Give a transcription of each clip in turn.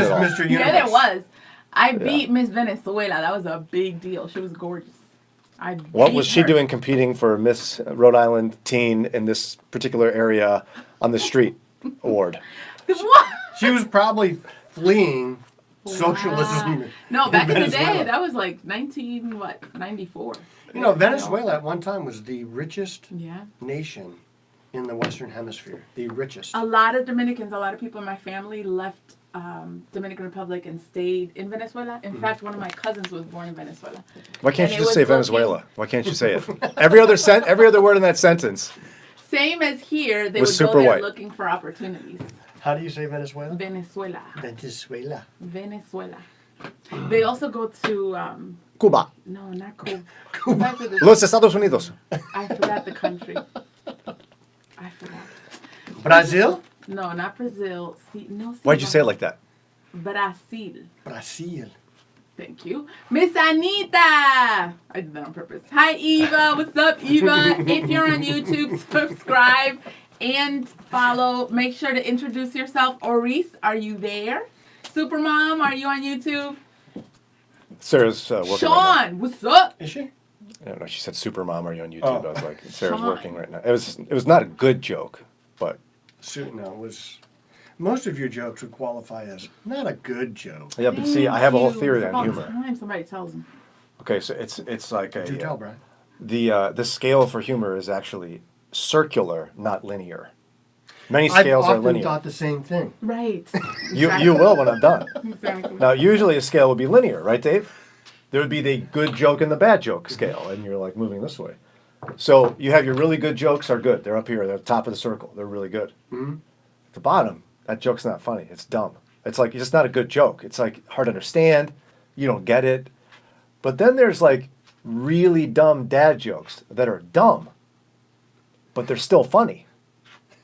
at all. Mr. Universe. Yeah, there was. I beat Miss Venezuela. That was a big deal. She was gorgeous. What was she doing competing for Miss Rhode Island teen in this particular area on the street award? What? She was probably fleeing socialism. No, back in the Venezuela. day, that was like 94. You know, Venezuela at one time was the richest Yeah. nation in the Western Hemisphere. The richest. A lot of Dominicans, a lot of people in my family left Dominican Republic and stayed in Venezuela. In fact, one of my cousins was born in Venezuela. Why can't And you it just say was looking- Venezuela? Why can't you say it? Every other word in that sentence. Same as here, they Was would super go there white. looking for opportunities. How do you say Venezuela? Venezuela. Venezuela. Venezuela. They also go to, Cuba. no, not Cuba. Back to the- Los Estados Unidos. I forgot the country. I forgot. Brazil? No, not Brazil. No. Why'd you say it like that? Brazil. Brazil. Thank you. Miss Anita! I did that on purpose. Hi, Eva. What's up, Eva? If you're on YouTube, subscribe and follow. Make sure to introduce yourself. Oris, are you there? Supermom, are you on YouTube? Sarah's working right Sean, what's up? Is she? now. I don't know. She said, "Supermom, are you on YouTube?" Oh. I was like, "Sarah's Sean. working right now." It was not a good joke, but No, it was. Most of your jokes would qualify as not a good joke. yeah. But see, I have a whole Thank you. theory It's on about humor. time somebody tells them. Okay, so it's like Do tell, Brian. the scale for humor is actually circular, not linear. Many I've scales are often linear. thought the same thing. Right. You will when I'm done. Exactly. Now, usually a scale would be linear, right, Dave? There would be the good joke and the bad joke scale, and you're like moving this way. So you have your really good jokes are good. They're up here. They're at the top of the circle. They're really good. Mm-hmm. At the bottom, that joke's not funny. It's dumb. It's like, it's just not a good joke. It's like hard to understand. You don't get it. But then there's like really dumb dad jokes that are dumb, but they're still funny.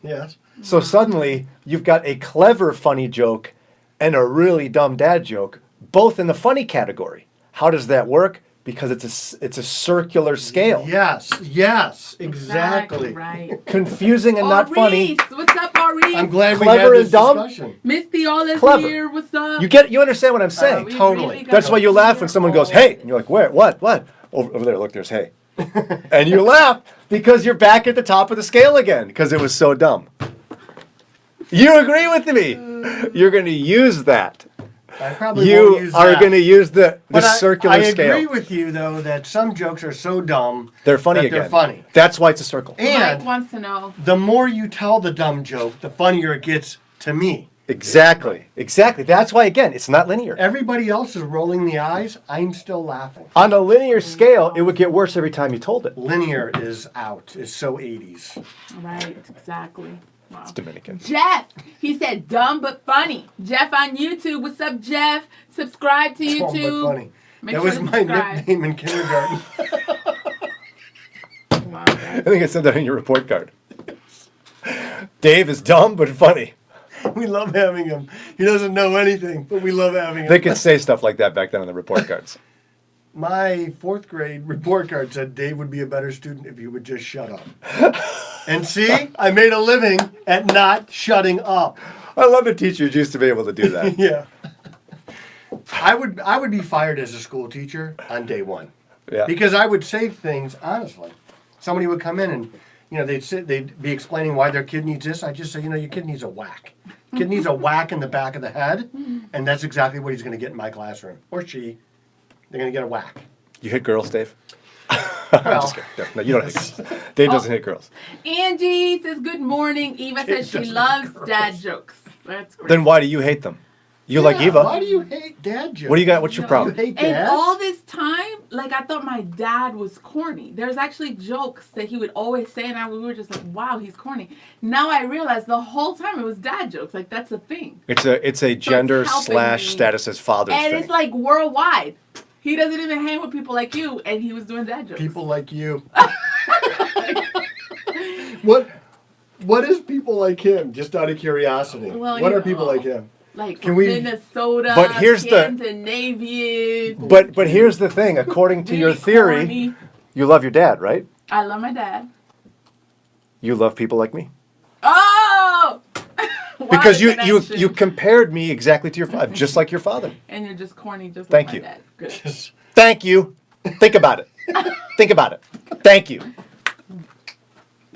Yes. So suddenly you've got a clever funny joke and a really dumb dad joke, both in the funny category. How does that work? Because it's a circular scale. Yes. Yes. Exactly. Right. Confusing and not funny. Maurice, what's up, Maurice? I'm glad we Clever had and this dumb? discussion. Miss Theola's Clever. here. What's up? You understand what I'm saying? We Totally. really got That's why you laugh when someone goes, "Hey," and you're like, "Where? What? What?" Over there, look, there's "Hey," and you laugh because you're back at the top of the scale again because it was so dumb. You agree with me? You're going to use that. I probably You won't use are that. going to use the But circular I scale. agree with you though that some jokes are so dumb They're funny that again. they're funny. That's why it's a circle. Mike And wants to know. the more you tell the dumb joke, the funnier it gets to me. Exactly. Exactly. That's why, again, it's not linear. Everybody else is rolling the eyes. I'm still laughing. On a linear scale, it would get worse every time you told it. Linear is out. It's so 80s. Right, exactly. Wow. It's Dominican. Jeff, he said dumb but funny. Jeff on YouTube. What's up, Jeff? Subscribe to Dumb but YouTube. funny. Make That sure was to my subscribe. nickname in kindergarten. Wow, I guys. think I said that on your report card. Dave is dumb but funny. We love having him. He doesn't know anything, but we love having him. They could say stuff like that back then on the report cards. My fourth grade report card said Dave would be a better student if he would just shut up. And see, I made a living at not shutting up. I love that teachers used to be able to do that. Yeah. I would be fired as a school teacher on day one. Yeah. Because I would say things honestly. Somebody would come in and they'd be explaining why their kid needs this. I just say, your kid needs a whack. Kid needs a whack in the back of the head, and that's exactly what he's going to get in my classroom. Or she. They're going to get a whack. You hit girls, Dave? I'm Well, just kidding. No, you don't hit girls. Dave doesn't hit girls. Angie says good morning. Eva says she doesn't loves grow. dad jokes. That's great. Then why do you hate them? You like Yeah, Eva. Why do you hate dad jokes? What do you got? What's your You problem? hate And dads? all this time, like I thought my dad was corny. There's actually jokes that he would always say, and we were just like, "Wow, he's corny." Now I realize the whole time it was dad jokes. Like that's a thing, It's a gender helping / me. status as father and thing. it's like worldwide. He doesn't even hang with people like you, and he was doing dad jokes. People like you. What is people like him? Just out of curiosity. Well, what you are people know. like him? Like Can from we- Minnesota, But here's the- Scandinavian. But here's the thing. According to your really theory, corny. you love your dad, right? I love my dad. You love people like me. Oh, Because What a you connection. compared me exactly to your father, just like your father. And you're just corny, just Thank like you. my dad. Good. Thank you. Think about it. Think about it. Thank you.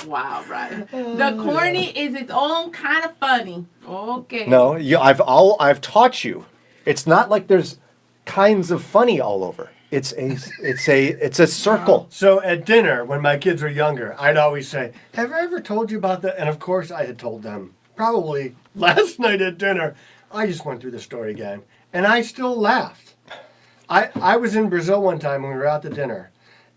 Wow, Brian. The corny is its own kind of funny. Okay. No, I've taught you. It's not like there's kinds of funny all over. It's a circle. So at dinner, when my kids were younger, I'd always say, "Have I ever told you about that?" And of course, I had told them probably last night at dinner. I just went through the story again, and I still laughed. I was in Brazil one time when we were out to dinner,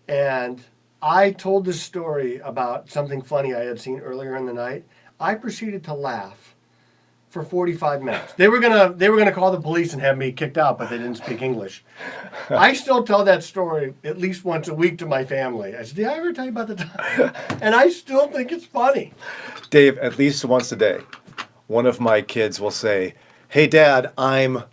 and I told this story about something funny I had seen earlier in the night. I proceeded to laugh for 45 minutes. They were gonna call the police and have me kicked out, but they didn't speak English. I still tell that story at least once a week to my family. I said, "Did I ever tell you about the time?" And I still think it's funny. Dave, at least once a day, one of my kids will say, "Hey, Dad, I'm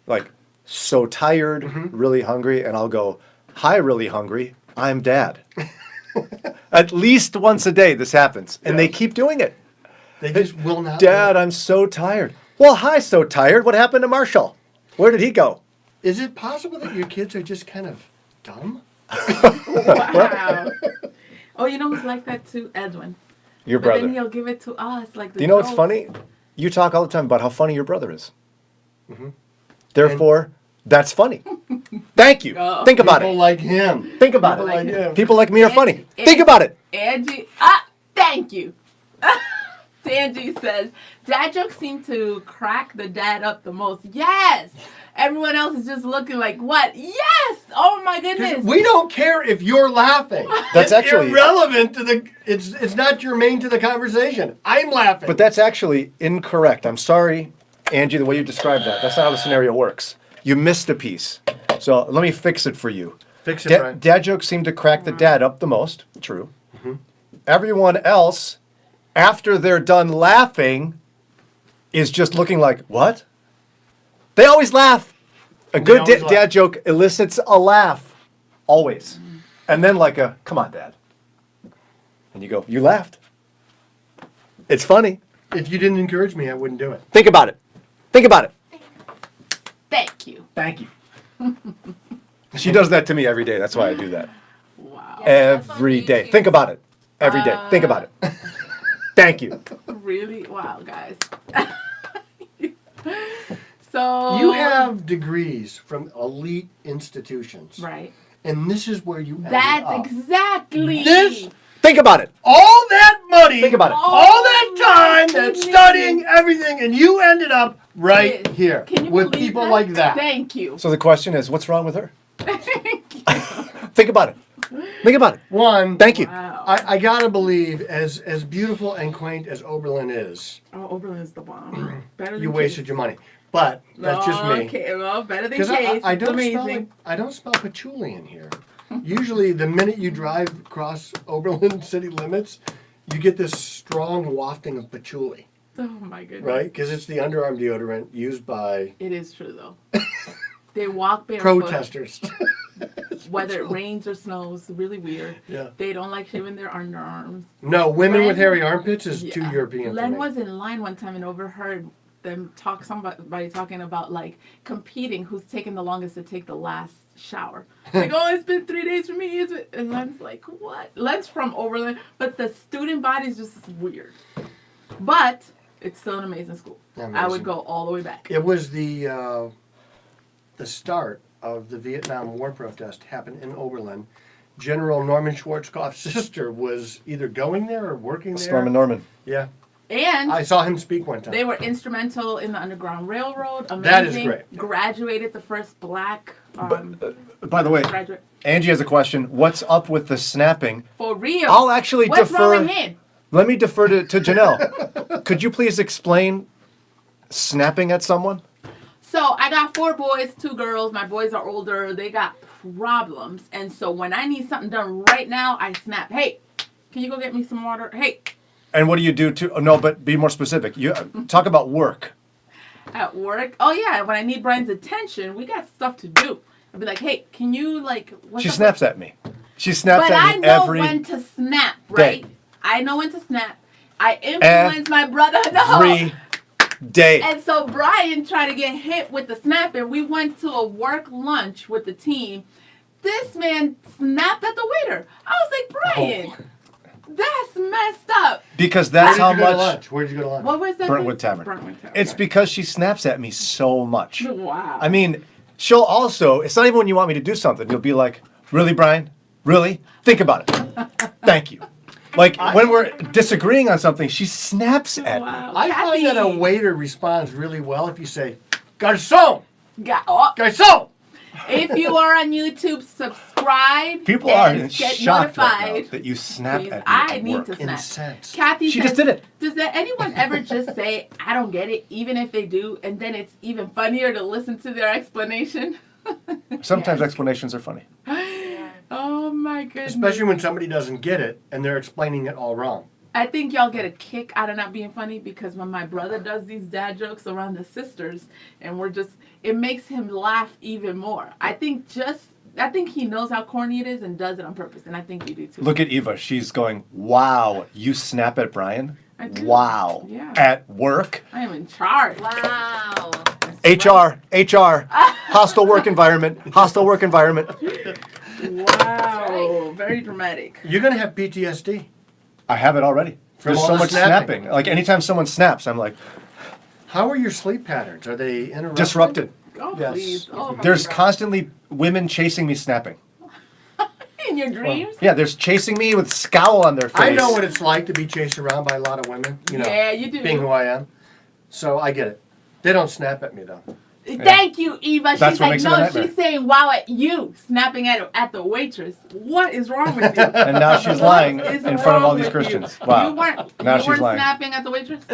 like so tired, really hungry," and I'll go, "Hi, really hungry. I'm Dad." At least once a day, this happens, and they keep doing it. They just will not. Dad, I'm so tired. Well, hi, so tired. What happened to Marshall? Where did he go? Is it possible that your kids are just kind of dumb? Wow. Oh, you know who's like that too? Edwin. Your But brother. then he'll give it to us like the Do you know what's jokes. funny? You talk all the time about how funny your brother is. Therefore, that's funny. Thank you. Oh. Think about People it. like him. Think about People it. like him. People like me are funny. And- Think about it. Angie, thank you. Angie says, dad jokes seem to crack the dad up the most. Yes. Everyone else is just looking like, what? Yes. Oh my goodness. We don't care if you're laughing. That's It's actually- irrelevant to the. It's not germane to the conversation. I'm laughing. But that's actually incorrect. I'm sorry, Angie, the way you described that. That's not how the scenario works. You missed a piece. So let me fix it for you. Fix it, Brian. Dad jokes seem to crack the dad up the most. True. Everyone else, after they're done laughing, is just looking like, what? They always laugh. A good always laugh. dad joke elicits a laugh. Always. And then like a, come on, Dad. And you go, you laughed. It's funny. If you didn't encourage me, I wouldn't do it. Think about it. Think about it. Thank you. Thank you. She does that to me every day. That's why I do that. Wow. Every day. Think about it. Every day. Think about it. Thank you. Really? Wow, guys. So You have degrees from elite institutions, right. and this is where you ended That's up. exactly This- Think about it. All that money, Think about it. all Oh that my time, that goodness. studying, everything, and you ended up right Yes. here Can you with believe people that? like that. Thank you. So the question is, what's wrong with her? Thank you. Think about it. Think about it. One, Thank you. Wow. I gotta believe, as beautiful and quaint as Oberlin is, Oh, Oberlin is the bomb. Better than you Case. wasted your money. But that's just me. Okay, well, better than Because Case. I It's don't smell amazing. I don't smell patchouli in here. Usually, the minute you drive across Oberlin city limits, you get this strong wafting of patchouli, Oh my goodness. right? Because it's the underarm deodorant used by It is true though. They walk barefoot. protesters. Whether it rains or snows, really weird. Yeah. They don't like shaving their underarms. No, women with Len- hairy armpits is too Yeah. European Len for me. was in line one time and overheard them somebody talking about like competing who's taking the longest to take the last shower. Like, oh, it's been 3 days for me. And Len's like, what? Len's from Oberlin, but the student body is just weird. But it's still an amazing school. I Amazing. would go all the way back. It was the start of the Vietnam War protest happened in Oberlin. General Norman Schwarzkopf's sister was either going there or working there. Storm and Norman. Yeah, And I saw him speak one time. they were instrumental in the Underground Railroad. Amazing. That is great. Graduated the first black By the way, graduate. Angie has a question. What's up with the snapping? For real. I'll actually What's defer. wrong with him? Let me defer to Jannelle. Could you please explain snapping at someone? So I got 4 boys, 2 girls. My boys are older. They got problems. And so when I need something done right now, I snap. Hey, can you go get me some water? Hey, And what do you do to? No, but be more specific. You talk about work. at work. Oh, yeah. When I need Brian's attention, we got stuff to do. I'll be like, hey, can you, like, what's She up snaps at me. She snaps But I at me know every. when to snap, right? day. I know when to snap. I influenced my brother. No. Every day. And so Brian tried to get hit with the snapper. We went to a work lunch with the team. This man snapped at the waiter. I was like, Brian, that's messed up. Because that's how much. Where'd you go to lunch? What was that? Brentwood Tavern. Brentwood Tavern. It's because she snaps at me so much. Wow. I mean, she'll also, it's not even when you want me to do something. You'll be like, really, Brian? Really? Think about it. Thank you. Like, when we're disagreeing on something, she snaps at me. Wow. I find that a Kathy. waiter responds really well if you say, Garçon! Oh, Garçon! if you are on YouTube, subscribe. People are and get shocked right notified. now that you snap Please, at me I at need work. to snap. Incensed. Kathy She says, just did it. Does that anyone ever just say, I don't get it, even if they do, and then it's even funnier to listen to their explanation? Sometimes explanations are funny. Oh my goodness. Especially when somebody doesn't get it and they're explaining it all wrong. I think y'all get a kick out of not being funny because when my brother does these dad jokes around the sisters and it makes him laugh even more. I think he knows how corny it is and does it on purpose, and I think you do too. Look at Eva. She's going, wow, you snap at Brian? I do. Wow. Yeah. At work? I am in charge. Wow. HR, hostile work environment, hostile work environment. Wow. Very dramatic. You're going to have PTSD. I have it already. From There's all so the much snapping. snapping. Like anytime someone snaps, I'm like, How are your sleep patterns? Are they interrupted? disrupted. Oh, Yes. please. Oh, my There's God. constantly women chasing me snapping. In your dreams? Yeah, there's chasing me with scowl on their face. I know what it's like to be chased around by a lot of women. You know, Yeah, you do. being who I am. So I get it. They don't snap at me though. Thank you, Eva. That's She's what like, makes it a no, nightmare. she's saying wow at you, snapping at the waitress. What is wrong with you? And now she's lying What is in front of all wrong these with Christians. You? Wow. You weren't, Now you she's weren't lying. snapping at the waitress?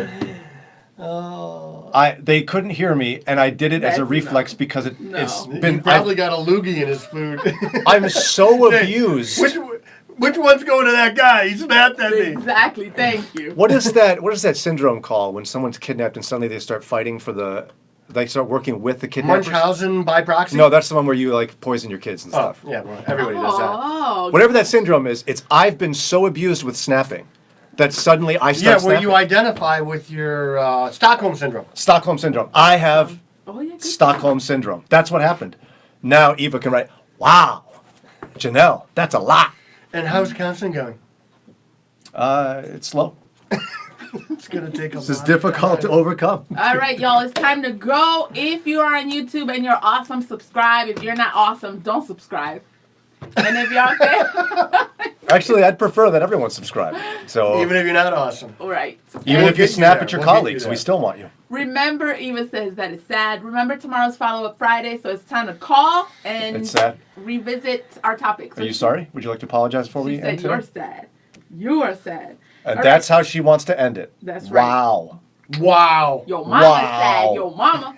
Oh. They couldn't hear me, and I did it as a That's reflex enough. because it's No. been. He probably got a loogie in his food. I'm so abused. Which one's going to that guy? He snapped at me. Exactly. Thank you. What is that syndrome called when someone's kidnapped and suddenly they start fighting they start working with the kidnappers? Munchausen by proxy? No, that's the one where you like poison your kids and Oh, stuff. yeah, well, everybody does that. Oh, Whatever that syndrome is, I've been so abused with snapping that suddenly I Yeah, start where snapping. you identify with your Stockholm syndrome. Stockholm syndrome. I have oh yeah. Good. Stockholm syndrome. That's what happened. Now Eva can write, wow, Jannelle, that's a lot. And how's counseling going? It's slow. It's going to take a This is lot of difficult to time. overcome. All right, y'all. It's time to go. If you are on YouTube and you're awesome, subscribe. If you're not awesome, don't subscribe. And if you're okay, Actually, I'd prefer that everyone subscribe. So Even if you're not awesome. all right. even We'll if you get you snap there. at your We'll get you colleagues, we there. still want you. Remember, Eva says that it's sad. Remember, tomorrow's follow-up Friday, so it's time to call and It's sad. revisit our topics. Are you sorry? Would you like to apologize before we She end said you're today? sad. You are sad. And All that's right. how she wants to end it. That's right. Wow. Wow. Your mama Wow. sad. Your mama.